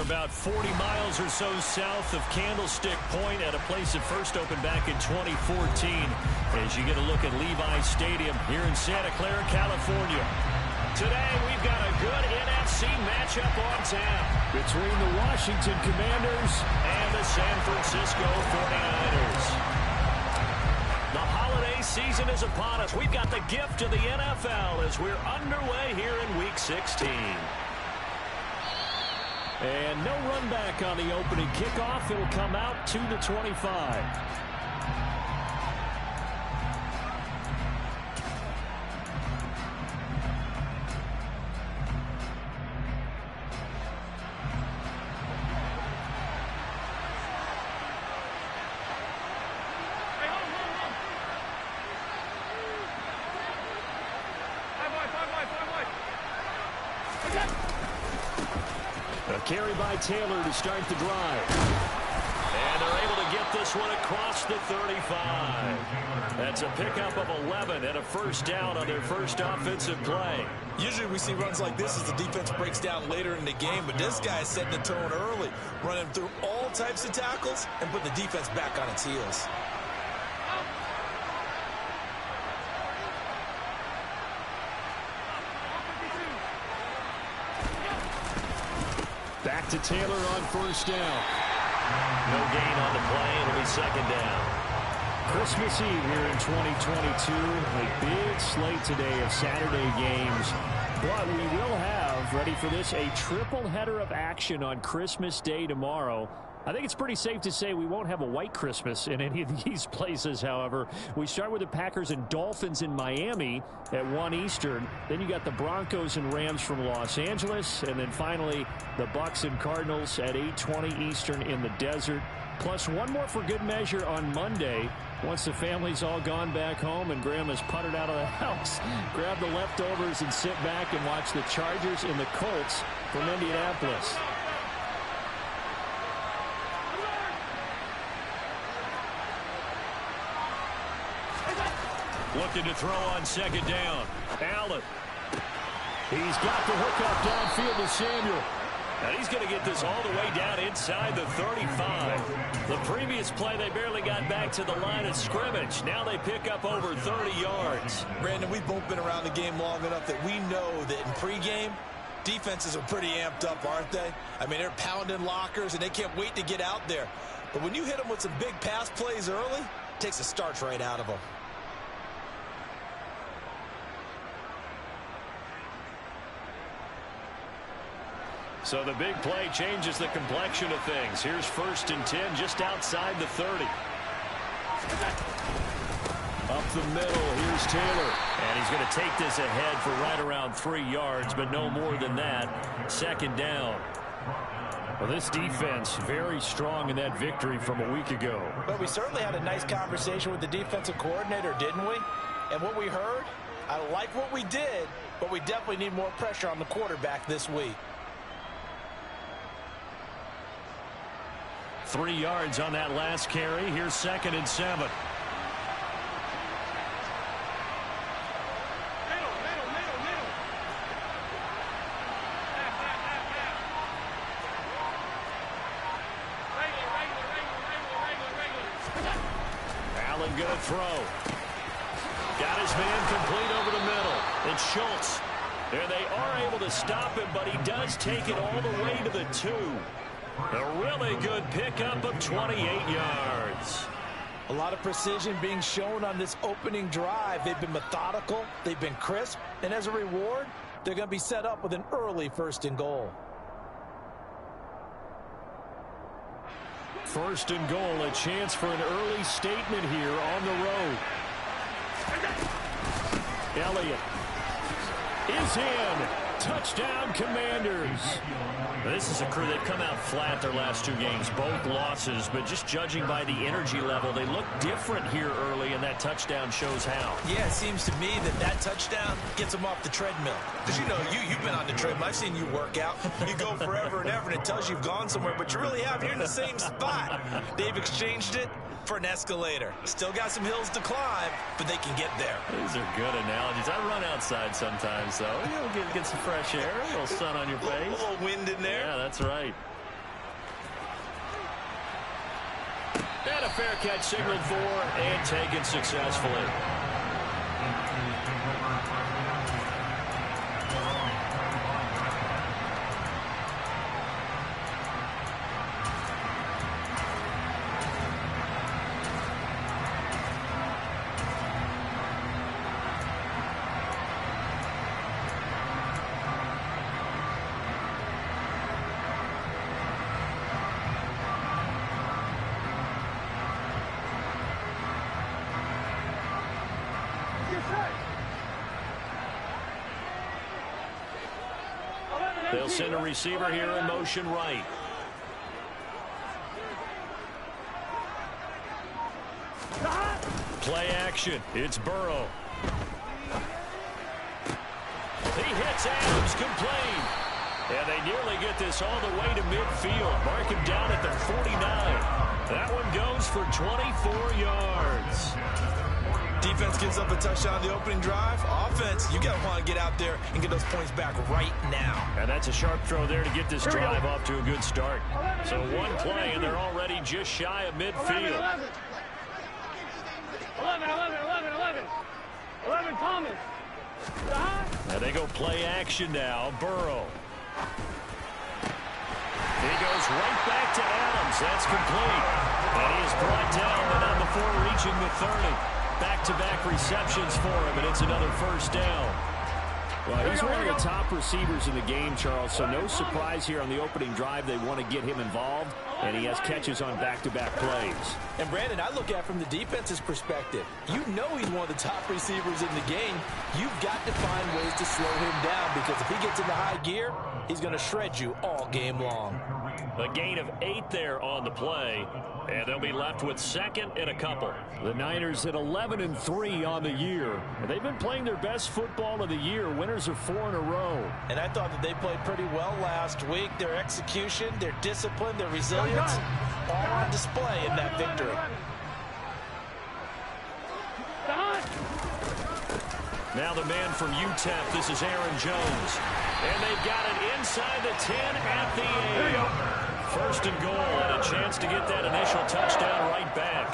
We're about 40 miles or so south of Candlestick Point at a place that first opened back in 2014 as you get a look at Levi's Stadium here in Santa Clara, California. Today we've got a good NFC matchup on tap between the Washington Commanders and the San Francisco 49ers. The holiday season is upon us. We've got the gift of the NFL as we're underway here in Week 16. And no run back on the opening kickoff. It'll come out to the 25. Carry by Taylor to start the drive. And they're able to get this one across the 35. That's a pickup of 11 and a first down on their first offensive play. Usually we see runs like this as the defense breaks down later in the game, but this guy is setting the tone early, running through all types of tackles and putting the defense back on its heels. Back to Taylor on first down. No gain on the play. It'll be second down. Christmas Eve here in 2022. A big slate today of Saturday games. But we will have, ready for this, a triple header of action on Christmas Day tomorrow. I think it's pretty safe to say we won't have a white Christmas in any of these places, however. We start with the Packers and Dolphins in Miami at 1 Eastern. Then you got the Broncos and Rams from Los Angeles. And then finally, the Bucs and Cardinals at 8:20 Eastern in the desert. Plus one more for good measure on Monday. Once the family's all gone back home and Grandma's puttered out of the house, grab the leftovers and sit back and watch the Chargers and the Colts from Indianapolis. Looking to throw on second down. Allen. He's got the hook up downfield to Samuel. And he's going to get this all the way down inside the 35. The previous play, they barely got back to the line of scrimmage. Now they pick up over 30 yards. Brandon, we've both been around the game long enough that we know that in pregame, defenses are pretty amped up, aren't they? I mean, they're pounding lockers, and they can't wait to get out there. But when you hit them with some big pass plays early, it takes the starch right out of them. So the big play changes the complexion of things. Here's 1st and 10 just outside the 30. Up the middle, here's Taylor. And he's going to take this ahead for right around 3 yards, but no more than that. Second down. Well, this defense very strong in that victory from a week ago. But we certainly had a nice conversation with the defensive coordinator, didn't we? And what we heard, I like what we did, but we definitely need more pressure on the quarterback this week. 3 yards on that last carry. Here's 2nd and 7. Allen going to throw. Got his man complete over the middle. It's Schultz. And they are able to stop him, but he does take it all the way to the 2. A really good pickup of 28 yards. A lot of precision being shown on this opening drive. They've been methodical, they've been crisp, and as a reward, they're going to be set up with an early 1st and goal. 1st and goal, a chance for an early statement here on the road. Elliott is in. Touchdown, Commanders. This is a crew, they've come out flat their last 2 games, both losses, but just judging by the energy level, they look different here early, and that touchdown shows how. Yeah, it seems to me that touchdown gets them off the treadmill. Because, you know, you've been on the treadmill. I've seen you work out. You go forever and ever, and it tells you you've gone somewhere, but you really have. You're in the same spot. They've exchanged it for an escalator. Still got some hills to climb, but they can get there. These are good analogies. I run outside sometimes, though. You'll get some fresh air, a little sun on your face. A little wind in there. Yeah, that's right. And a fair catch signaled for and taken successfully. They'll send a receiver here in motion right. Play action. It's Burrow. He hits Adams, complete. And they nearly get this all the way to midfield. Mark him down at the 49. That one goes for 24 yards. Defense gives up a touchdown on the opening drive. Offense, you got to want to get out there and get those points back right now. And that's a sharp throw there to get this drive off to a good start. So one play, and they're already just shy of midfield. 11, Thomas. Now they go play action now. Burrow. He goes right back to Adams. That's complete. And he is brought down and on before reaching the 30. Back-to-back receptions for him, and it's another first down. Well, he's one of the top receivers in the game, Charles, so no surprise here on the opening drive. They want to get him involved, and he has catches on back-to-back plays. And, Brandon, I look at it from the defense's perspective. You know he's one of the top receivers in the game. You've got to find ways to slow him down because if he gets into high gear, he's going to shred you all game long. A gain of 8 there on the play, and they'll be left with second and a couple. The Niners at 11-3 on the year. And they've been playing their best football of the year. Winners of 4 in a row. And I thought that they played pretty well last week. Their execution, their discipline, their resilience, all on display in that victory. Now the man from UTEP, this is Aaron Jones. And they've got it inside the 10 at the 8. First and goal, and a chance to get that initial touchdown right back.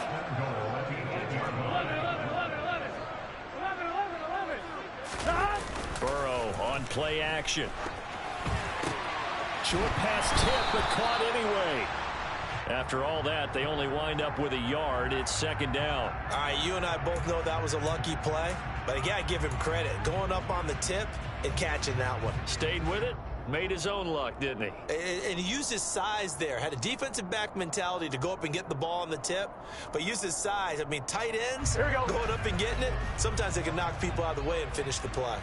Burrow on play action. Short pass tip, but caught anyway. After all that, they only wind up with a yard. It's second down. All right, you and I both know that was a lucky play, but I got to give him credit. Going up on the tip and catching that one. Stayed with it. Made his own luck, didn't he? And he used his size there. Had a defensive back mentality to go up and get the ball on the tip, but used his size. I mean, tight ends going up and getting it, sometimes they can knock people out of the way and finish the play.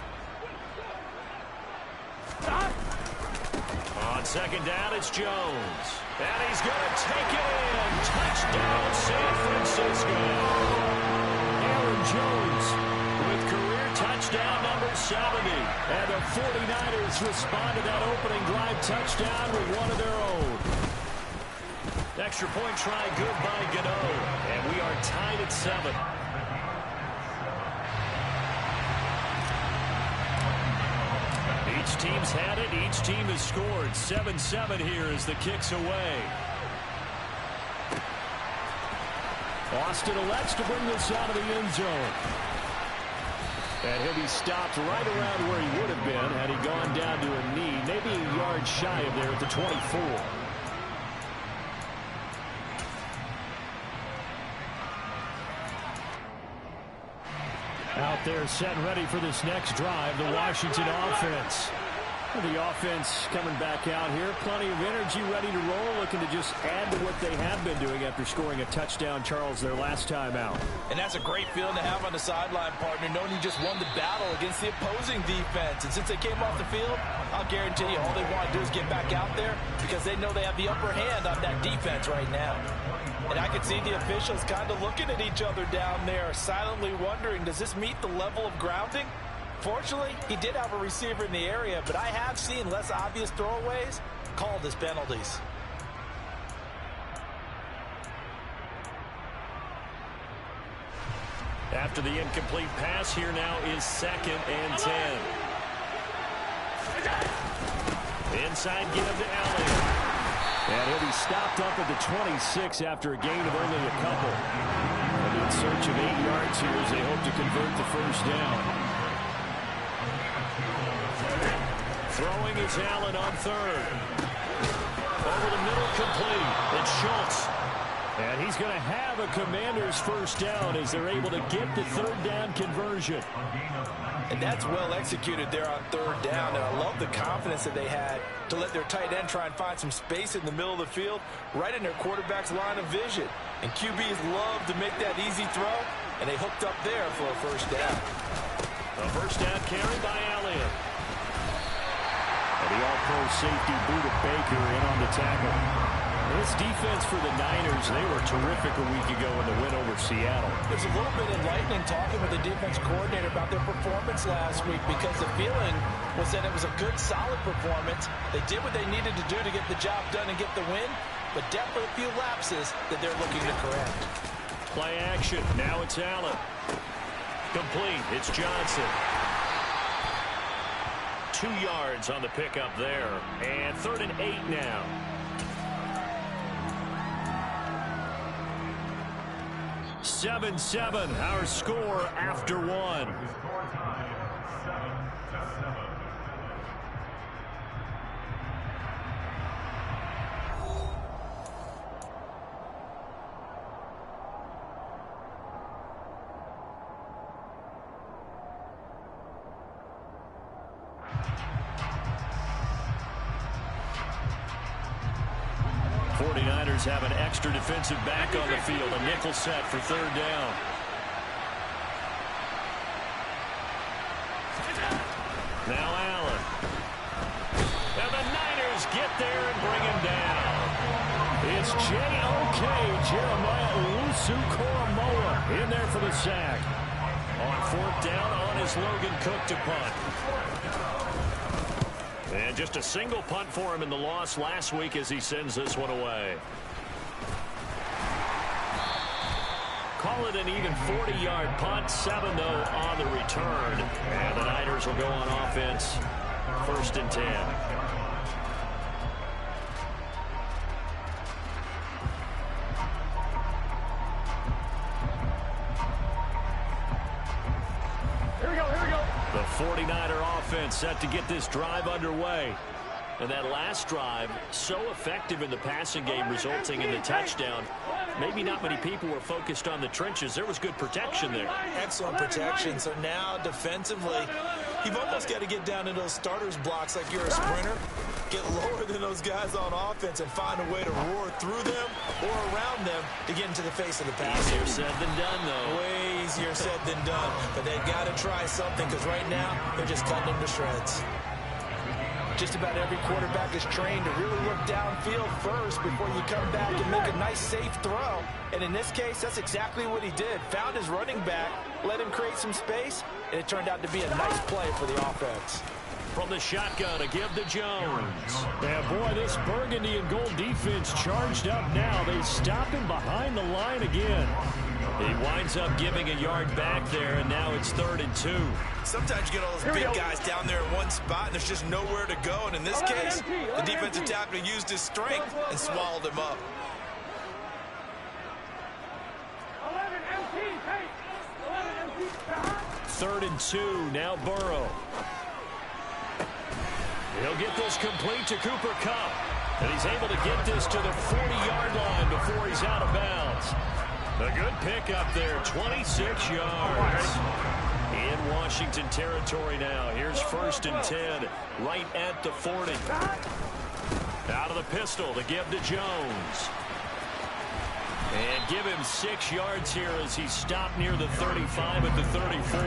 On second down, it's Jones. And he's going to take it in. Touchdown, San Francisco. Aaron Jones with career touchdown number 70. And the 49ers respond to that opening drive touchdown with one of their own. Extra point try good by Gano. And we are tied at 7. Each team's had it. Each team has scored. 7-7 here as the kick's away. Austin elects to bring this out of the end zone. And he'll be stopped right around where he would have been had he gone down to a knee, maybe a yard shy of there at the 24. Out there set and ready for this next drive, the Washington offense. The offense coming back out here. Plenty of energy, ready to roll, looking to just add to what they have been doing after scoring a touchdown, Charles, their last time out. And that's a great feeling to have on the sideline, partner, knowing you just won the battle against the opposing defense. And since they came off the field, I'll guarantee you all they want to do is get back out there because they know they have the upper hand on that defense right now. And I can see the officials kind of looking at each other down there, silently wondering, does this meet the level of grounding? Fortunately, he did have a receiver in the area, but I have seen less obvious throwaways called as penalties. After the incomplete pass, here now is 2nd and 10. Inside give to Elliott. And he'll be stopped up at the 26 after a gain of only a couple. And in search of 8 yards here as they hope to convert the first down. Throwing is Allen on third. Over the middle, complete. It's Schultz. And he's going to have a Commanders first down as they're able to get the third down conversion. And that's well executed there on third down. And I love the confidence that they had to let their tight end try and find some space in the middle of the field, right in their quarterback's line of vision. And QBs love to make that easy throw, and they hooked up there for a first down. A first down carry by Elliott. And the all-pro safety Buda Baker in on the tackle. This defense for the Niners, they were terrific a week ago in the win over Seattle. There's a little bit enlightening talking with the defense coordinator about their performance last week, because the feeling was that it was a good, solid performance. They did what they needed to do to get the job done and get the win, but definitely a few lapses that they're looking to correct. Play action. Now it's Allen. Complete. It's Johnson. 2 yards on the pickup there. And 3rd and 8 now. Seven, our score after one. Have an extra defensive back on the field. A nickel set for third down. Now Allen. And the Niners get there and bring him down. It's J.O.K. Jeremiah Owusu-Koramoah in there for the sack. On 4th down on his Logan Cook to punt. And just a single punt for him in the loss last week as he sends this one away. Call it an even 40-yard punt. 7, though, on the return. And the Niners will go on offense. 1st and 10. Here we go. The 49er offense set to get this drive underway. And that last drive, so effective in the passing game, resulting in the touchdown. Maybe not many people were focused on the trenches. There was good protection there. Excellent protection. So now defensively, you've almost got to get down in those starters blocks like you're a sprinter. Get lower than those guys on offense and find a way to roar through them or around them to get into the face of the pass. Easier said than done, though. Way easier said than done. But they've got to try something, because right now they're just cutting them to shreds. Just about every quarterback is trained to really look downfield first before you come back and make a nice, safe throw. And in this case, that's exactly what he did. Found his running back, let him create some space, and it turned out to be a nice play for the offense. From the shotgun to give to Jones. Yeah, boy, this burgundy and gold defense charged up now. They stop him behind the line again. He winds up giving a yard back there, and now it's 3rd and 2. Sometimes you get all those big guys down there in one spot, and there's just nowhere to go. And in this case, the defensive tackle used his strength and swallowed him up. 3rd and 2, now Burrow. He'll get this complete to Cooper Kupp. And he's able to get this to the 40-yard line before he's out of bounds. A good pickup there, 26 yards. In Washington territory now. Here's 1st and 10, right at the 40. Out of the pistol to give to Jones. And give him 6 yards here as he stopped near the 35 at the 34.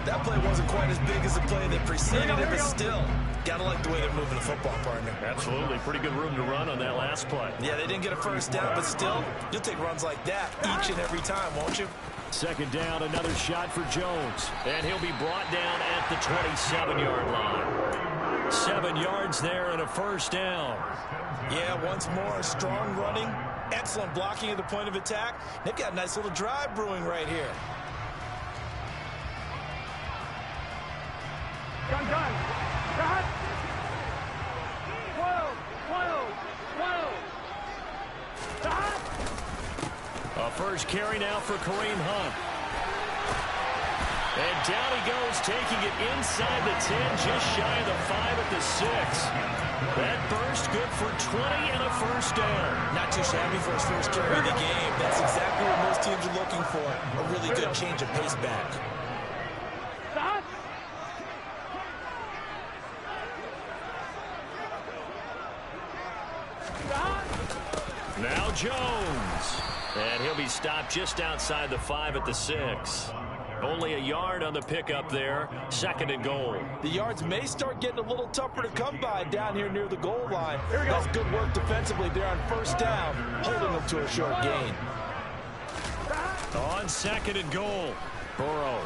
That play wasn't quite as big as the play that preceded it, but still, gotta like the way they're moving the football, partner. Absolutely. Pretty good room to run on that last play. Yeah, they didn't get a first down, but still, you'll take runs like that each and every time, won't you? 2nd down, another shot for Jones. And he'll be brought down at the 27-yard line. 7 yards there and a first down. Yeah, once more, strong running, excellent blocking at the point of attack. They've got a nice little drive brewing right here. Gun. 12. first carry now for Kareem Hunt. And down he goes, taking it inside the 10, just shy of the 5 at the 6. That burst good for 20 and a first down. Not too shabby for his first carry of the game. That's exactly what most teams are looking for. A really good change of pace back. Now Jones. And he'll be stopped just outside the 5 at the 6. Only a yard on the pickup there. 2nd and goal. The yards may start getting a little tougher to come by down here near the goal line. That's good work defensively there on first down, holding them to a short gain. On 2nd and goal, Burrow.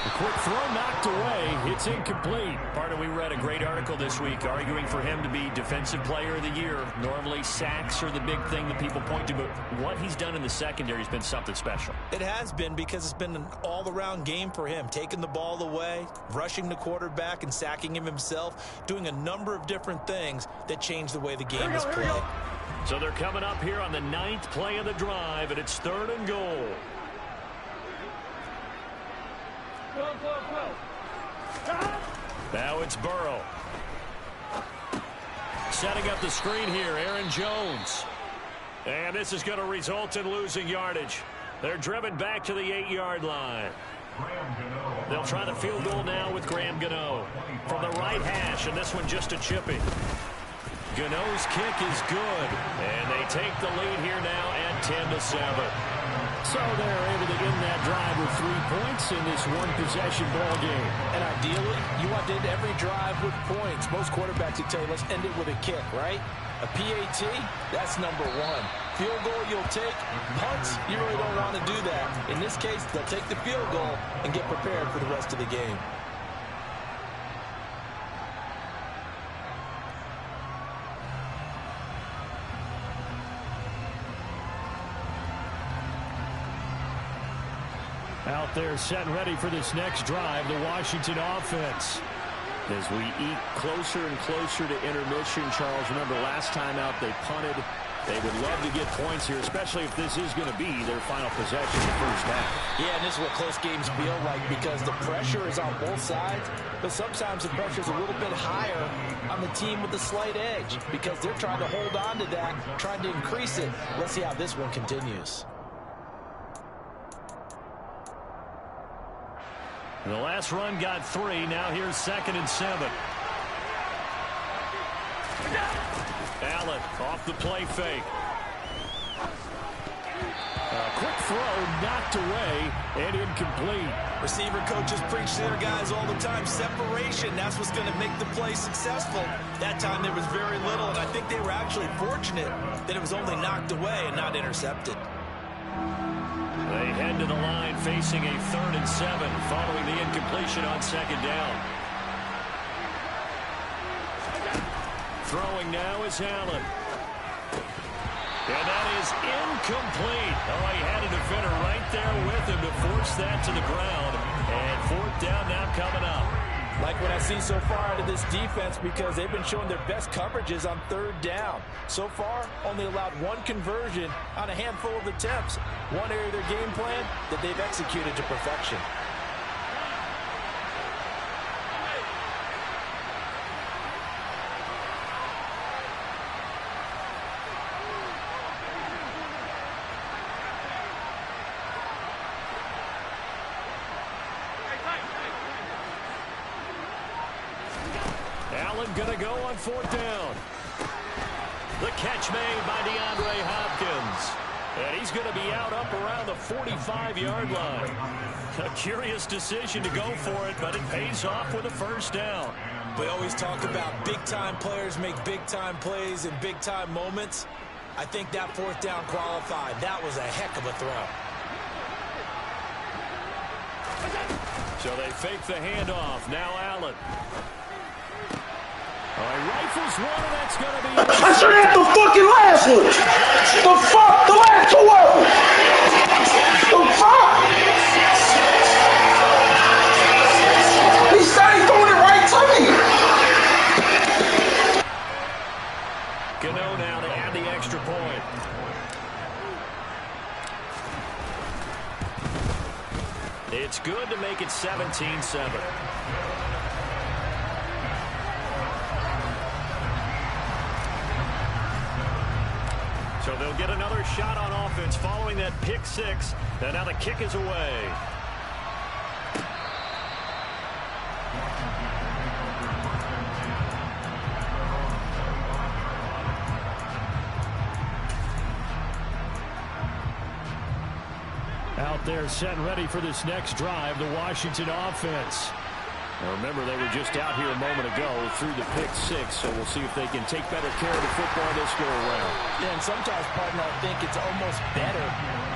A quick throw knocked away. It's incomplete. Partner, we read a great article this week arguing for him to be Defensive Player of the Year. Normally, sacks are the big thing that people point to, but what he's done in the secondary has been something special. It has been, because it's been an all-around game for him. Taking the ball away, rushing the quarterback, and sacking him himself. Doing a number of different things that change the way the game is played. So they're coming up here on the 9th play of the drive, and it's 3rd and goal. Now it's Burrow. Setting up the screen here, Aaron Jones. And this is going to result in losing yardage. They're driven back to the 8-yard line. They'll try the field goal now with Graham Gano from the right hash, and this one just a chippy. Gano's kick is good, and they take the lead here now at 10-7. So they're able to end that drive with 3 points in this one-possession ball game. And ideally, you want to end every drive with points. Most quarterbacks would tell you, let's end it with a kick, right? A PAT, that's number 1. Field goal you'll take. Punts, you really don't want to do that. In this case, they'll take the field goal and get prepared for the rest of the game. Out there set and ready for this next drive, the Washington offense. As we eat closer and closer to intermission, Charles, remember last time out they punted. They would love to get points here, especially if this is going to be their final possession in the first half. Yeah, and this is what close games feel like, because the pressure is on both sides, but sometimes the pressure is a little bit higher on the team with the slight edge, because they're trying to hold on to that, trying to increase it. Let's see how this one continues. The last run got 3. Now here's 2nd and 7. Allen off the play fake. A quick throw knocked away and incomplete. Receiver coaches preach to their guys all the time. Separation, that's what's going to make the play successful. That time there was very little, and I think they were actually fortunate that it was only knocked away and not intercepted. They head to the line facing a 3rd and 7 following the incompletion on 2nd down. Throwing now is Allen. And that is incomplete. Oh, he had a defender right there with him to force that to the ground. And 4th down now coming up. Like what I see so far out of this defense, because they've been showing their best coverages on 3rd down. So far, only allowed 1 conversion on a handful of attempts. One area of their game plan that they've executed to perfection. Allen going to go on 4th down. The catch made by DeAndre Hopkins. And he's going to be out up around the 45-yard line. A curious decision to go for it, but it pays off with a 1st down. We always talk about big-time players make big-time plays in big-time moments. I think that 4th down qualified. That was a heck of a throw. So they fake the handoff. Now Allen. All right, rifles one, and that's going to be... I should have the fucking last one! The fuck? The last 2 of them! The fuck? He said he throwing it right to me! Gano now to add the extra point. 17-7. So they'll get another shot on offense following that pick six. And now the kick is away. Out there set and ready for this next drive, the Washington offense. Now remember, they were just out here a moment ago through the pick six, so we'll see if they can take better care of the football this go-around. Yeah, and sometimes, partner, I think it's almost better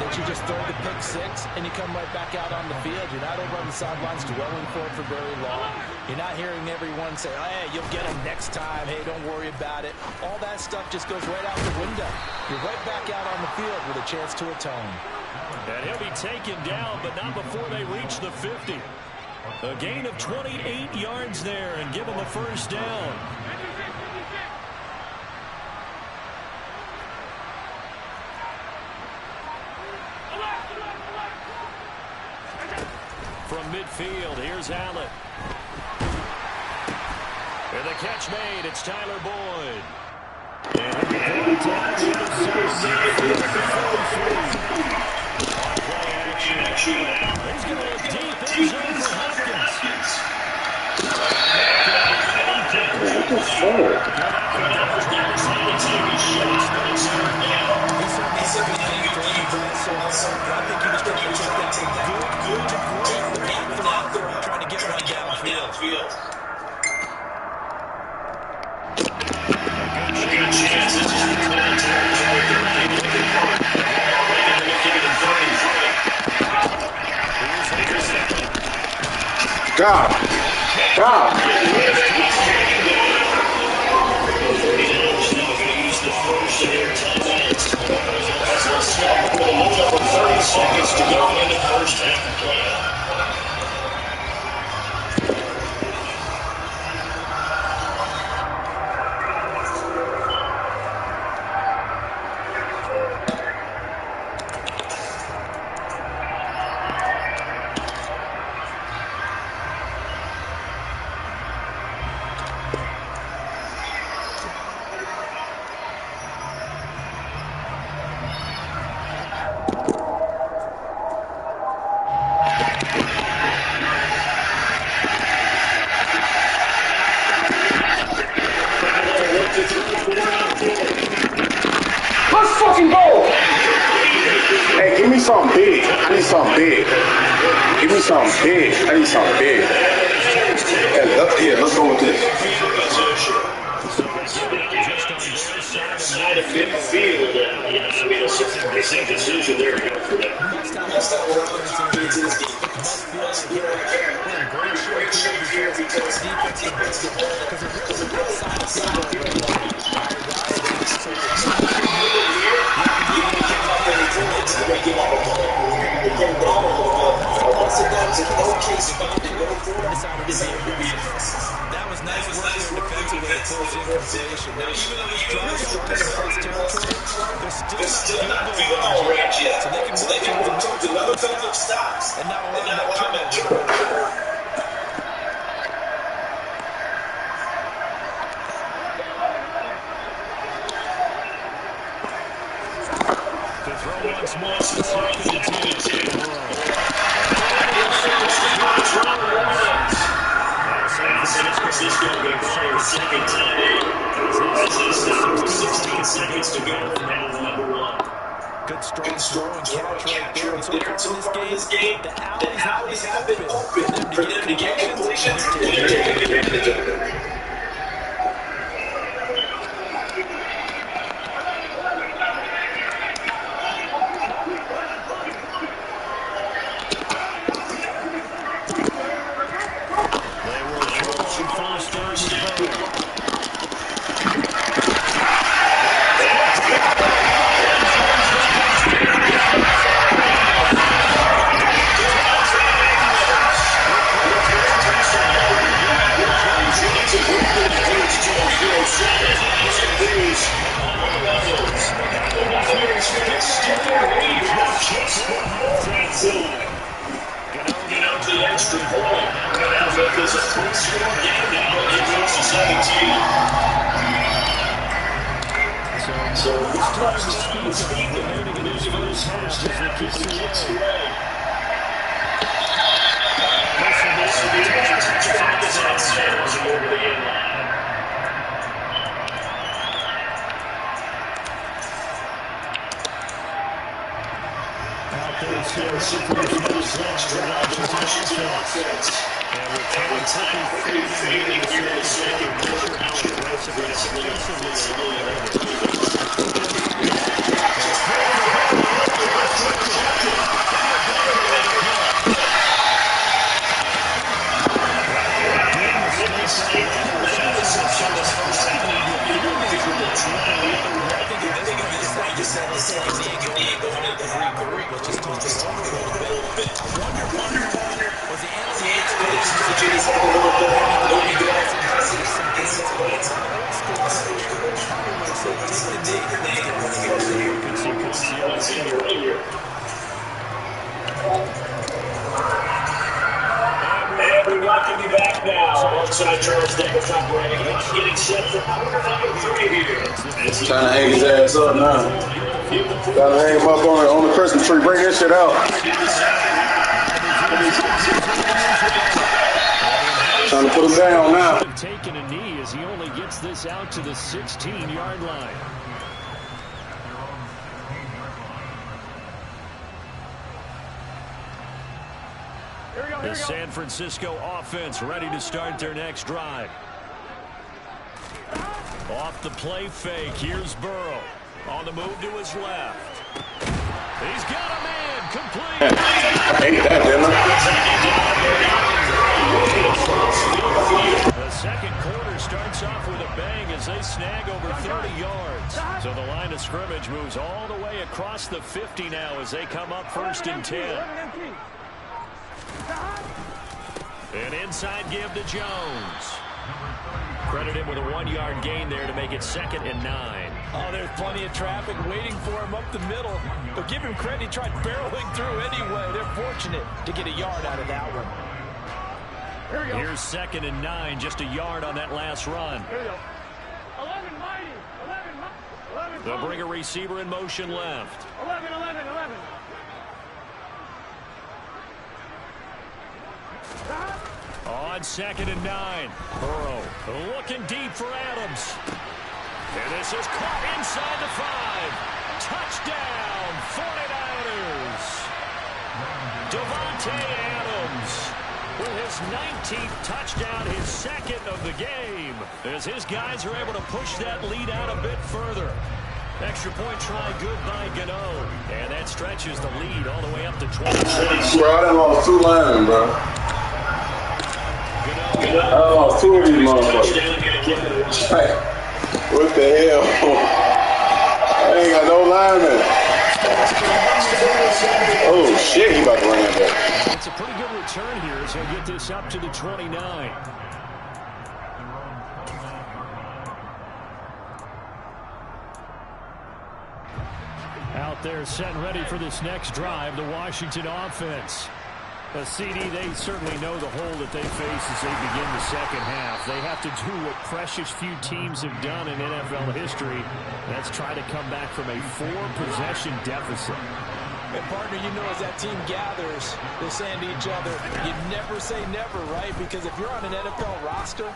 that you just throw the pick six and you come right back out on the field. You're not over on the sidelines dwelling for it for very long. You're not hearing everyone say, oh, hey, you'll get them next time. Hey, don't worry about it. All that stuff just goes right out the window. You're right back out on the field with a chance to atone. And he'll be taken down, but not before they reach the 50. A gain of 28 yards there and give him a first down. From midfield, here's Allen. And the catch made, it's Tyler Boyd. And he'll be brought down to the action. He's going to look deep in zone for Hopkins. What the fuck? Trying to get one downfield. Good chance. God. Seconds to go in the first half. Let's fucking go! Hey, give me something big. I need something big. Give me something big. I need something big. Hey, let's go with this. Side of midfield. I mean, it's a same decision there. That's not what I'm trying to do. Must feel like we're in great shape here because defense is the ball because it really is outside of field goal. That was nice work there defensively to close in completion. Now, even though this drive started in first territory, they're still not field goal range yet. So they can work towards another couple of stops and not allow that turnover. Once more, second and 2. San Francisco going for a second time. As this 16 seconds to go from number one. Good strong catch right there. So far in this game, the alleys have been open for them to get completions. They're taking advantage of it. So this time to speak of remaining in this first half as the kicks away. This will be a touchdown over the end line. Out there, so ready for this next drive. Washington offense. And we're quickly fading here in the second quarter. How aggressively And we welcome you back now alongside Charles Davis operating, getting set for quarter 3 here. Trying to hang his ass up now. Gotta hang him up on the Christmas tree. Bring this shit out. Trying to put him down now. Taking a knee as he only gets this out to the 16-yard line. The San Francisco offense ready to start their next drive. Off the play fake, here's Burrow. On the move to his left. He's got a man, complete. I hate that, didn't I? The second quarter starts off with a bang as they snag over 30 yards. So the line of scrimmage moves all the way across the 50 now as they come up 1st and 10. An inside give to Jones. Credit him with a 1-yard gain there to make it 2nd and 9. Oh, there's plenty of traffic waiting for him up the middle. But give him credit, he tried barreling through anyway. They're fortunate to get a yard out of that one. Here's 2nd and 9, just a yard on that last run. They'll bring a receiver in motion left. 11. On 2nd and 9, Burrow looking deep for Adams. And this is caught inside the 5. Touchdown, 49ers. Davante Adams with his 19th touchdown, his 2nd of the game, as his guys are able to push that lead out a bit further. Extra point try good by Gano. And that stretches the lead all the way up to 20. Bro, I done lost 2 linemen, bro. I lost 2 of these motherfuckers. What the hell? I ain't got no linemen. Oh, shit, he about to run that back. It's a pretty good return here as he'll get this up to the 29. Out there set and ready for this next drive, the Washington offense. A CD, they certainly know the hole that they face as they begin the second half. They have to do what precious few teams have done in NFL history. That's try to come back from a 4-possession deficit. And partner, you know, as that team gathers, they're saying to each other, you never say never, right? Because if you're on an NFL roster,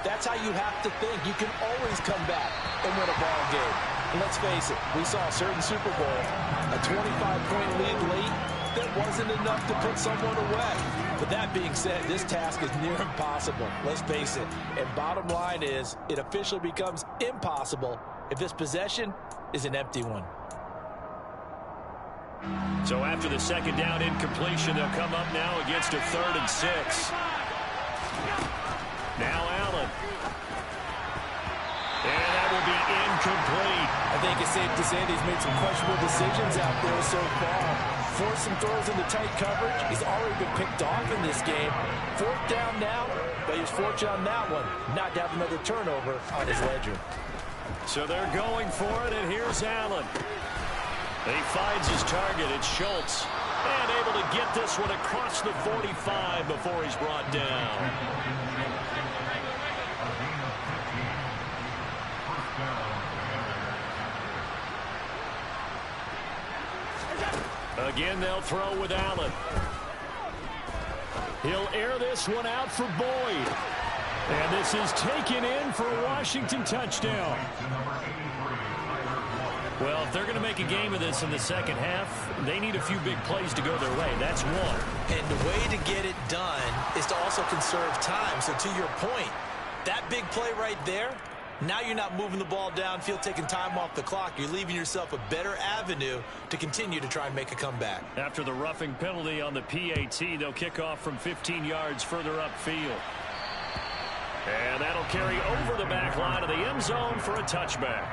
that's how you have to think. You can always come back and win a ball game. And let's face it, we saw a certain Super Bowl, a 25-point lead late, that wasn't enough to put someone away. But that being said, this task is near impossible. Let's face it. And bottom line is, it officially becomes impossible if this possession is an empty one. So after the second down incompletion, they'll come up now against a 3rd and 6. Now Allen. And that will be incomplete. I think it's safe to say that he's made some questionable decisions out there so far. Forced some throws into tight coverage. He's already been picked off in this game. 4th down now, but he's fortunate on that one not to have another turnover on his ledger. So they're going for it, and here's Allen. He finds his target. It's Schultz. And able to get this one across the 45 before he's brought down. Again, they'll throw with Allen. He'll air this one out for Boyd. And this is taken in for a Washington touchdown. Well, if they're going to make a game of this in the second half, they need a few big plays to go their way. That's one. And the way to get it done is to also conserve time. So to your point, that big play right there, now you're not moving the ball downfield, taking time off the clock. You're leaving yourself a better avenue to continue to try and make a comeback. After the roughing penalty on the PAT, they'll kick off from 15 yards further upfield. And that'll carry over the back line of the end zone for a touchback.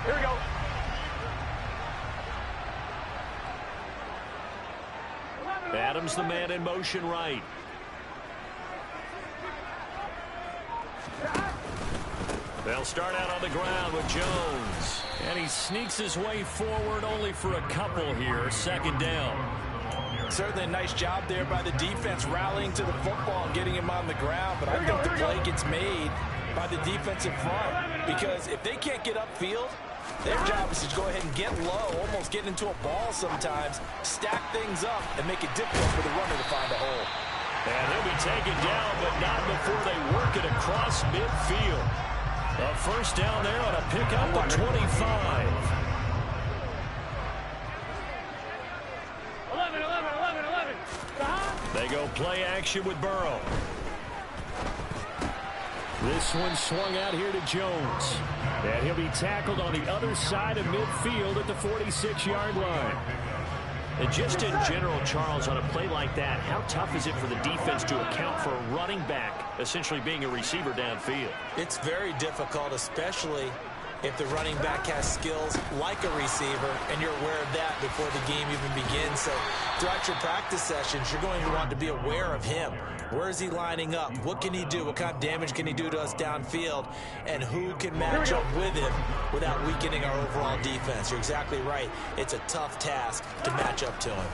Here we go. Adams, the man in motion right. They'll start out on the ground with Jones. And he sneaks his way forward only for a couple here. Second down. Certainly a nice job there by the defense rallying to the football and getting him on the ground. But I think the play gets made by the defensive front. Because if they can't get upfield, their job is to go ahead and get low, almost get into a ball sometimes, stack things up, and make it difficult for the runner to find a hole. And he'll be taken down, but not before they work it across midfield. A first down there on a pickup of 25. 11. They go play action with Burrow. This one swung out here to Jones. And he'll be tackled on the other side of midfield at the 46-yard line. And just in general, Charles, on a play like that, how tough is it for the defense to account for a running back essentially being a receiver downfield? It's very difficult, especially if the running back has skills like a receiver, and you're aware of that before the game even begins. So throughout your practice sessions, you're going to want to be aware of him. Where is he lining up? What can he do? What kind of damage can he do to us downfield? And who can match up with him without weakening our overall defense? You're exactly right. It's a tough task to match up to him.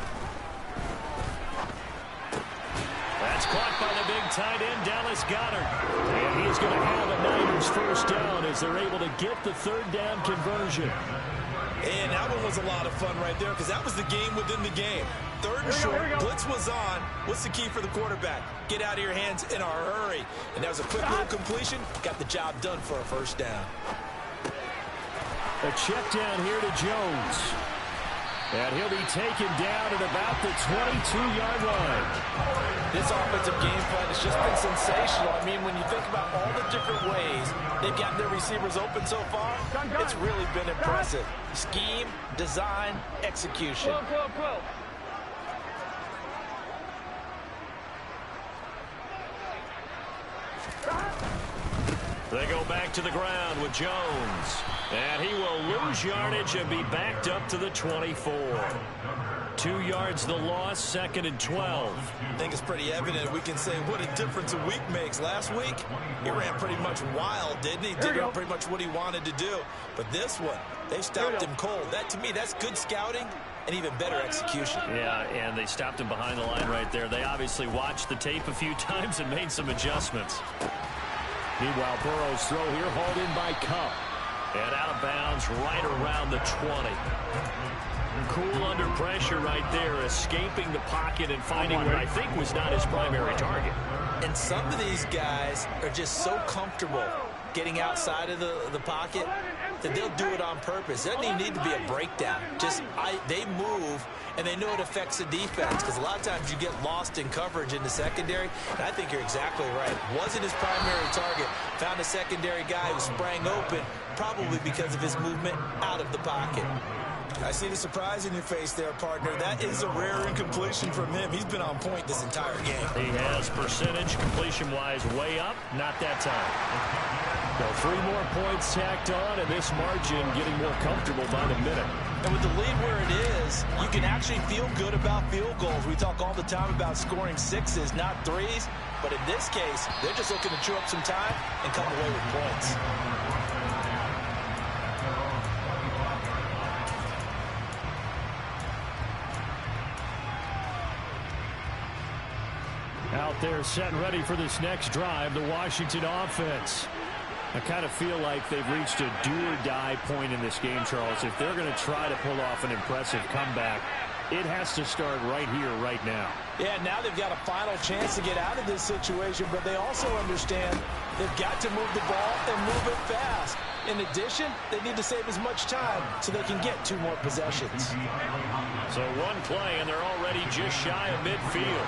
That's caught by the big tight end, Dallas Goedert. And he's going to have a Niners first down as they're able to get the third down conversion. And that one was a lot of fun right there because that was the game within the game. Third and short, blitz was on. What's the key for the quarterback? Get out of your hands in a hurry. And that was a quick little completion. Got the job done for a first down. A check down here to Jones. And he'll be taken down at about the 22-yard line. This offensive game plan has just been sensational. I mean, when you think about all the different ways they've gotten their receivers open so far, it's really been impressive. Scheme, design, execution. They go back to the ground with Jones. And he will lose yardage and be backed up to the 24. 2 yards the loss, second and 12. I think it's pretty evident. We can say what a difference a week makes. Last week, he ran pretty much wild, didn't he? Did pretty much what he wanted to do. But this one, they stopped him cold. That, to me, that's good scouting and even better execution. Yeah, and they stopped him behind the line right there. They obviously watched the tape a few times and made some adjustments. Meanwhile, Burrow's throw here hauled in by Kupp. And out of bounds right around the 20. Cool under pressure right there, escaping the pocket and finding what I think was not his primary target. And some of these guys are just so comfortable getting outside of the pocket that they'll do it on purpose. It doesn't even need to be a breakdown. They move, and they know it affects the defense because a lot of times you get lost in coverage in the secondary, and I think you're exactly right. Wasn't his primary target. Found a secondary guy who sprang open, probably because of his movement out of the pocket. I see the surprise in your face there, partner. That is a rare incompletion from him. He's been on point this entire game. He has percentage, completion-wise, way up. Not that time. So 3 more points tacked on, and this margin getting more comfortable by the minute. And with the lead where it is, you can actually feel good about field goals. We talk all the time about scoring 6s, not 3s. But in this case, they're just looking to chew up some time and come away with points. Out there set and ready for this next drive, the Washington offense. I kind of feel like they've reached a do-or-die point in this game, Charles. If they're going to try to pull off an impressive comeback, it has to start right here, right now. Yeah, now they've got a final chance to get out of this situation, but they also understand they've got to move the ball and move it fast. In addition, they need to save as much time so they can get 2 more possessions. So one play, and they're already just shy of midfield.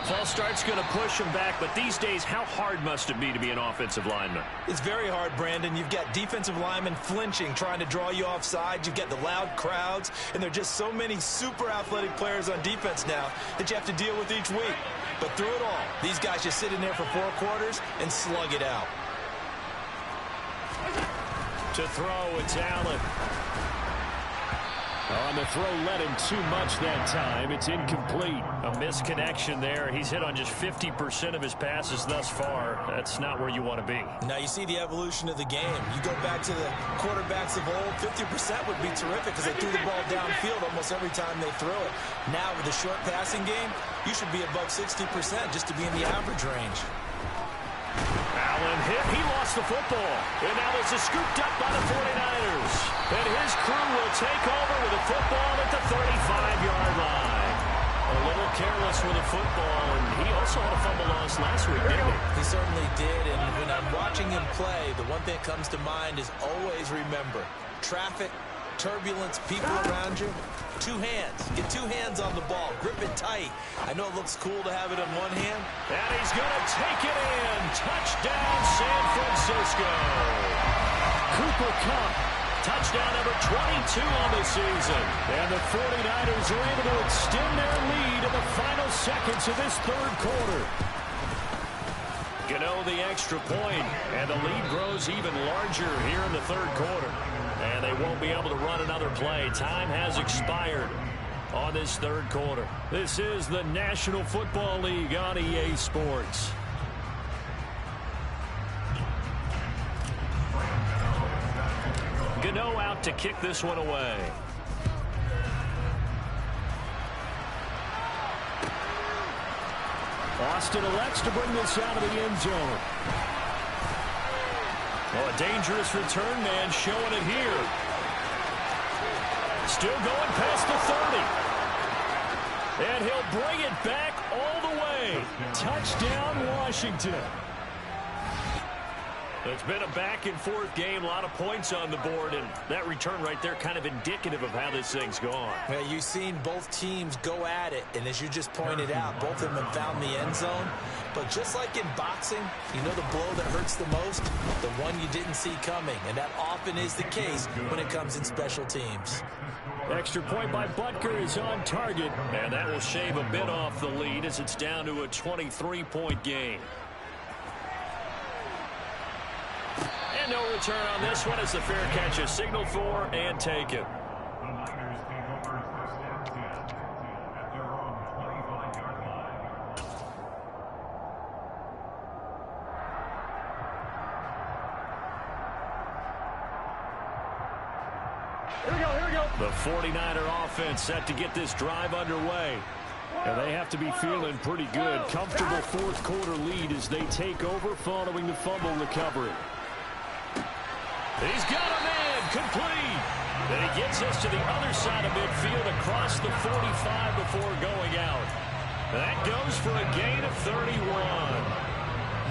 False start's going to push him back, but these days, how hard must it be to be an offensive lineman? It's very hard, Brandon. You've got defensive linemen flinching, trying to draw you offside. You've got the loud crowds, and there are just so many super athletic players on defense now that you have to deal with each week. But through it all, these guys just sit in there for 4 quarters and slug it out. To throw, it's Allen. On the throw, led him too much that time. It's incomplete. A misconnection there. He's hit on just 50% of his passes thus far. That's not where you want to be. Now you see the evolution of the game. You go back to the quarterbacks of old, 50% would be terrific because they threw the ball downfield almost every time they throw it. Now with the short passing game, you should be above 60% just to be in the average range. Allen hit. He lost the football. And now this is scooped up by the 49ers. And his crew will take over with the football at the 35-yard line. A little careless with the football, and he also had a fumble loss last week, didn't he? He certainly did, and when I'm watching him play, the one thing that comes to mind is always remember, traffic, turbulence, people around you, 2 hands. Get 2 hands on the ball. Grip it tight. I know it looks cool to have it on one hand. And he's going to take it in. Touchdown, San Francisco. Cooper Kupp. Touchdown number 22 on the season. And the 49ers are able to extend their lead in the final seconds of this 3rd quarter. Gano the extra point, and the lead grows even larger here in the 3rd quarter. And they won't be able to run another play. Time has expired on this 3rd quarter. This is the National Football League on EA Sports. Gano out to kick this one away. Austin elects to bring this out of the end zone. Oh, a dangerous return man showing it here. Still going past the 30. And he'll bring it back all the way. Touchdown, Washington. It's been a back-and-forth game, a lot of points on the board, and that return right there kind of indicative of how this thing's gone. Well, you've seen both teams go at it, and as you just pointed out, both of them have found the end zone. But just like in boxing, you know the blow that hurts the most? The one you didn't see coming, and that often is the case when it comes in special teams. Extra point by Butker is on target, and that will shave a bit off the lead as it's down to a 23-point game. And no return on this one as the fair catch is signaled for and taken. Here we go. The 49er offense set to get this drive underway. And they have to be feeling pretty good. Comfortable 4th quarter lead as they take over following the fumble recovery. He's got a man, complete. And he gets us to the other side of midfield across the 45 before going out. That goes for a gain of 31.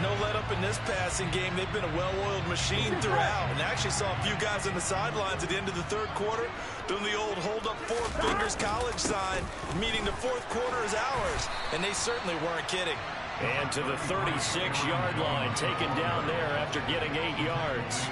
No let up in this passing game. They've been a well-oiled machine throughout. And I actually saw a few guys on the sidelines at the end of the 3rd quarter doing the old hold up 4 fingers college sign, meaning the 4th quarter is ours. And they certainly weren't kidding. And to the 36-yard line, taken down there after getting 8 yards.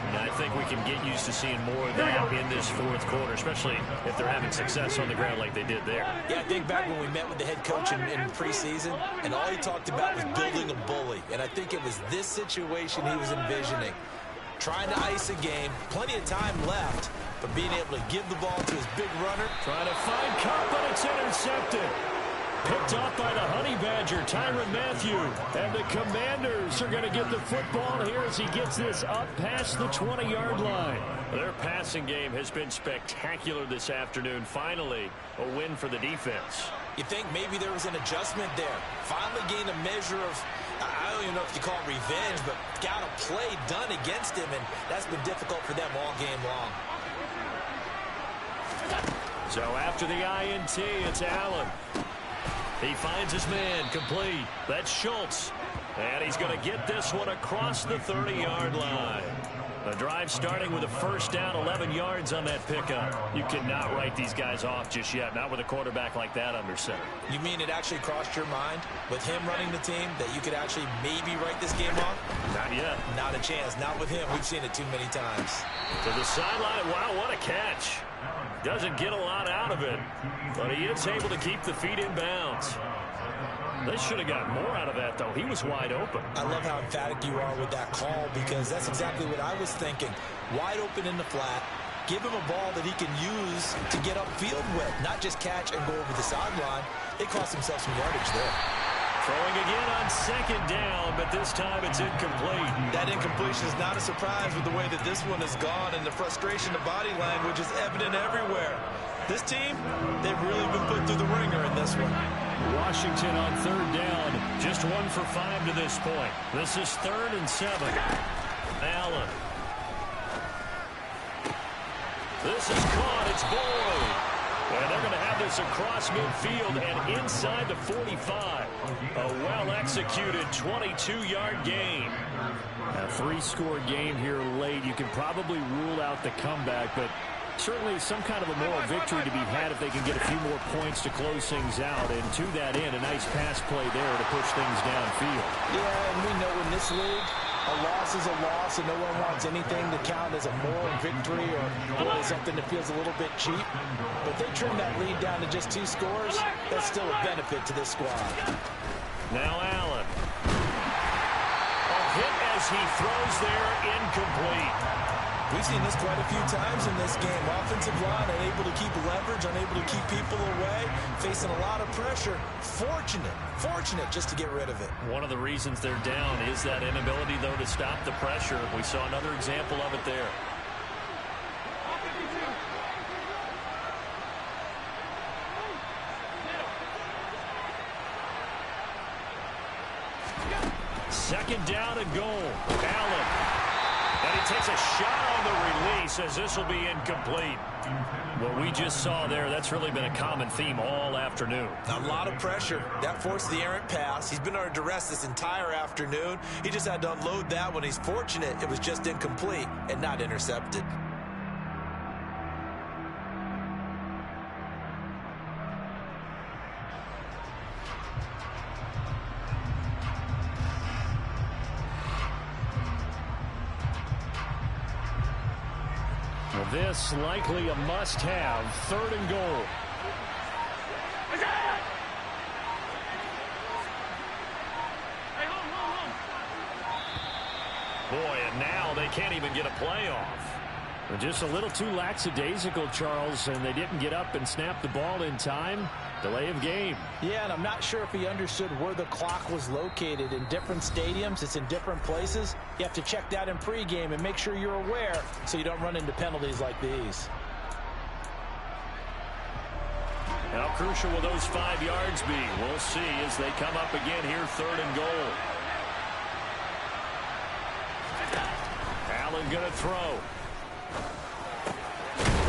And I think we can get used to seeing more of that in this 4th quarter, especially if they're having success on the ground like they did there. Yeah, I think back when we met with the head coach in preseason, and all he talked about was building a bully. And I think it was this situation he was envisioning. Trying to ice a game, plenty of time left, but being able to give the ball to his big runner. Trying to find Kupp, but it's intercepted. Picked off by the Honey Badger, Tyrann Mathieu. And the Commanders are going to get the football here as he gets this up past the 20-yard line. Their passing game has been spectacular this afternoon. Finally, a win for the defense. You think maybe there was an adjustment there. Finally gained a measure of, I don't even know if you call it revenge, but got a play done against him, and that's been difficult for them all game long. So after the INT, it's Allen. He finds his man, complete. That's Schultz. And he's going to get this one across the 30-yard line. The drive starting with a first down, 11 yards on that pickup. You cannot write these guys off just yet, not with a quarterback like that under center. You mean it actually crossed your mind with him running the team that you could actually maybe write this game off? Not yet. Not a chance. Not with him. We've seen it too many times. To the sideline. Wow, what a catch. Doesn't get a lot out of it, but he is able to keep the feet in bounds. They should have got more out of that, though. He was wide open. I love how emphatic you are with that call, because that's exactly what I was thinking. Wide open in the flat. Give him a ball that he can use to get upfield with, not just catch and go over the sideline. They cost themselves some yardage there. Throwing again on second down, but this time it's incomplete. That incompletion is not a surprise with the way that this one has gone, and the frustration of body language is evident everywhere. This team, they've really been put through the ringer in this one. Washington on third down, just 1 for 5 to this point. This is 3rd and 7. Allen. This is caught. It's Boyd. And they're going to have this across midfield and inside the 45. A well-executed 22-yard gain. A 3-score game here late. You can probably rule out the comeback, but certainly some kind of a moral victory to be had if they can get a few more points to close things out. And to that end, a nice pass play there to push things downfield. Yeah, and we know in this league, a loss is a loss, and no one wants anything to count as a moral victory or something that feels a little bit cheap. But they trim that lead down to just 2 scores. That's still a benefit to this squad. Now Allen. A hit as he throws there, incomplete. We've seen this quite a few times in this game. Offensive line unable to keep leverage, unable to keep people away, facing a lot of pressure. Fortunate just to get rid of it. One of the reasons they're down is that inability, though, to stop the pressure. We saw another example of it there. Second down and goal. Allen. And he takes a shot on the release as this will be incomplete. What we just saw there, that's really been a common theme all afternoon. A lot of pressure. That forced the errant pass. He's been under duress this entire afternoon. He just had to unload that one. He's fortunate it was just incomplete and not intercepted. This likely a must-have. 3rd and goal. Boy, and now they can't even get a play off. Just a little too lackadaisical, Charles, and they didn't get up and snap the ball in time. Delay of game. Yeah, and I'm not sure if he understood where the clock was located. In different stadiums, it's in different places. You have to check that in pregame and make sure you're aware so you don't run into penalties like these. How crucial will those 5 yards be? We'll see as they come up again here, 3rd and goal. Allen going to throw.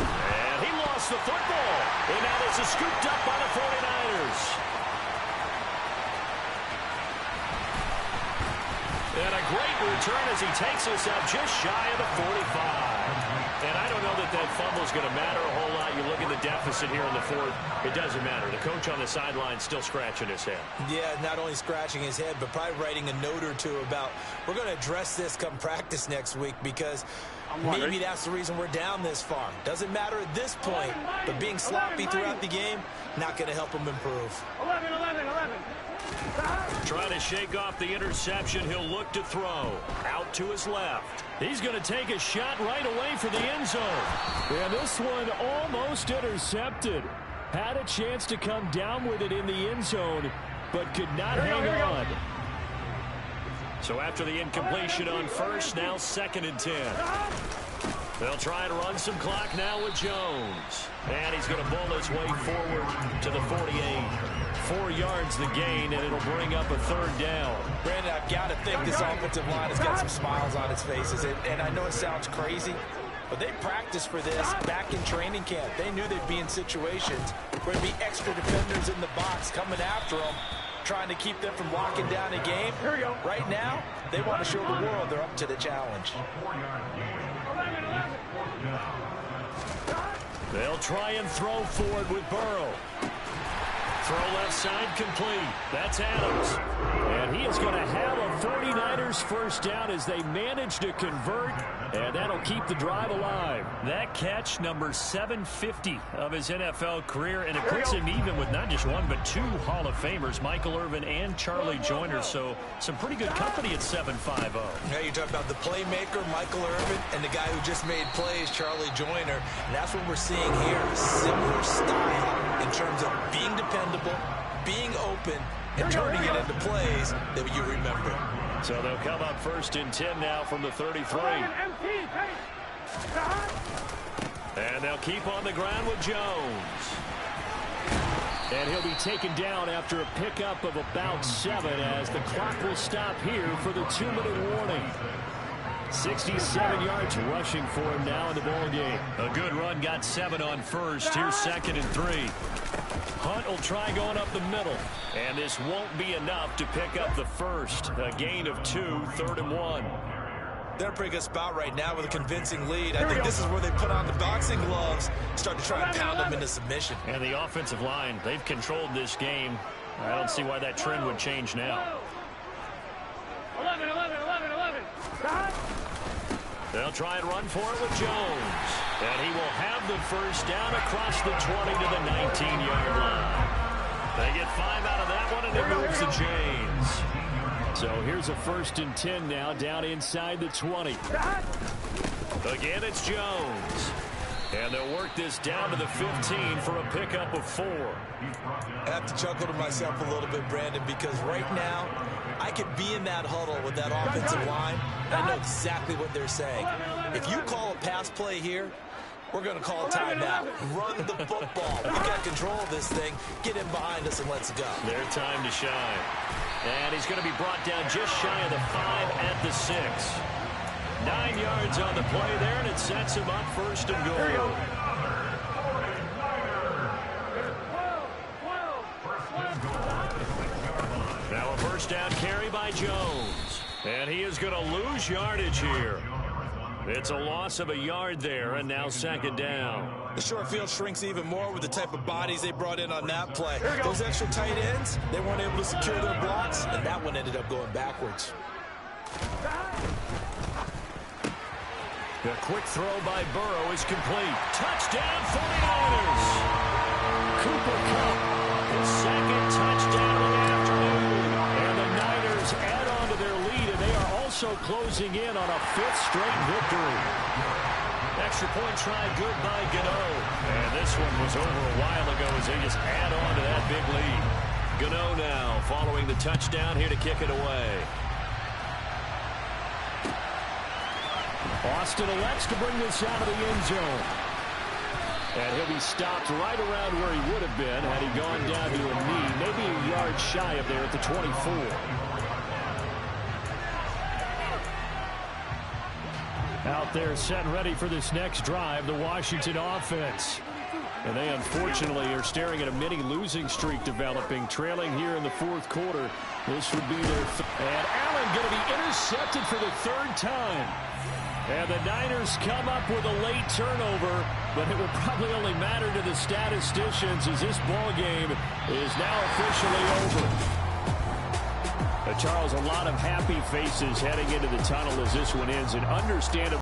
And he lost the football. And now this is scooped up by the 49ers. And a great return as he takes us out just shy of the 45. And I don't know that that fumble is going to matter a whole lot. You look at the deficit here in the 4th. It doesn't matter. The coach on the sideline still scratching his head. Yeah, not only scratching his head, but probably writing a note or two about, we're going to address this come practice next week, because maybe that's the reason we're down this far. Doesn't matter at this point, but being sloppy throughout the game, not going to help him improve. 11. Trying to shake off the interception. He'll look to throw. Out to his left. He's going to take a shot right away for the end zone. And this one almost intercepted. Had a chance to come down with it in the end zone, but could not hang on. So after the incompletion on first, now 2nd and 10. They'll try and run some clock now with Jones. And he's going to bull his way forward to the 48. 4 yards the gain, and it'll bring up a 3rd down. Brandon, I've got to think this offensive line has got some smiles on its faces. And I know it sounds crazy, but they practiced for this back in training camp. They knew they'd be in situations where there'd be extra defenders in the box coming after them, trying to keep them from locking down a game. Here we go. Right now, they want to show the world they're up to the challenge. They'll try and throw forward with Burrow. Throw left side complete. That's Adams. And he is going to have a 49ers first down as they manage to convert, and that'll keep the drive alive. That catch, number 750 of his NFL career, and it puts him even with not just 1 but 2 Hall of Famers, Michael Irvin and Charlie Joyner. So some pretty good company at 750. Yeah, you talk about the playmaker, Michael Irvin, and the guy who just made plays, Charlie Joyner. And that's what we're seeing here, a similar style in terms of being dependable, being open, and turning it into plays that you remember. So they'll come up 1st and 10 now from the 33. And they'll keep on the ground with Jones. And he'll be taken down after a pickup of about 7 as the clock will stop here for the 2-minute warning. 67 yards rushing for him now in the ball game. A good run, got 7 on first. Here's 2nd and 3. Hunt will try going up the middle, and this won't be enough to pick up the first. A gain of 2, 3rd and 1. They're in a pretty good spot right now with a convincing lead. I think this is where they put on the boxing gloves, start to try and pound them into submission. And the offensive line, they've controlled this game. I don't see why that trend would change now. 11. They'll try and run for it with Jones. And he will have the first down across the 20 to the 19-yard line. They get 5 out of that one, and it moves the chains. So here's a 1st and 10 now, down inside the 20. Again, it's Jones. And they'll work this down to the 15 for a pickup of 4. I have to chuckle to myself a little bit, Brandon, because right now I could be in that huddle with that offensive line, and I know exactly what they're saying. If you call a pass play here, we're going to call a timeout. Run the football. We got control of this thing. Get in behind us and let's go. Their time to shine. And he's going to be brought down just shy of the 5 at the 6. 9 yards on the play there, and it sets him up 1st and goal. Now a first down carry by Jones. And he is going to lose yardage here. It's a loss of a yard there, and now 2nd down. The short field shrinks even more with the type of bodies they brought in on that play. Those extra tight ends, they weren't able to secure their blocks, and that one ended up going backwards. The quick throw by Burrow is complete. Touchdown, 49ers! Cooper Kupp, his 2nd touchdown of the afternoon. And the Niners add on to their lead, and they are also closing in on a 5th straight victory. Extra point try good by Gano. And this one was over a while ago as they just add on to that big lead. Gano now following the touchdown here to kick it away. Austin elects to bring this out of the end zone. And he'll be stopped right around where he would have been had he gone down to a knee, maybe a yard shy of there at the 24. Out there set and ready for this next drive, the Washington offense. And they unfortunately are staring at a mini losing streak developing, trailing here in the 4th quarter. This would be their and Allen going to be intercepted for the 3rd time. And the Niners come up with a late turnover, but it will probably only matter to the statisticians as this ball game is now officially over. Charles, a lot of happy faces heading into the tunnel as this one ends, and understandable.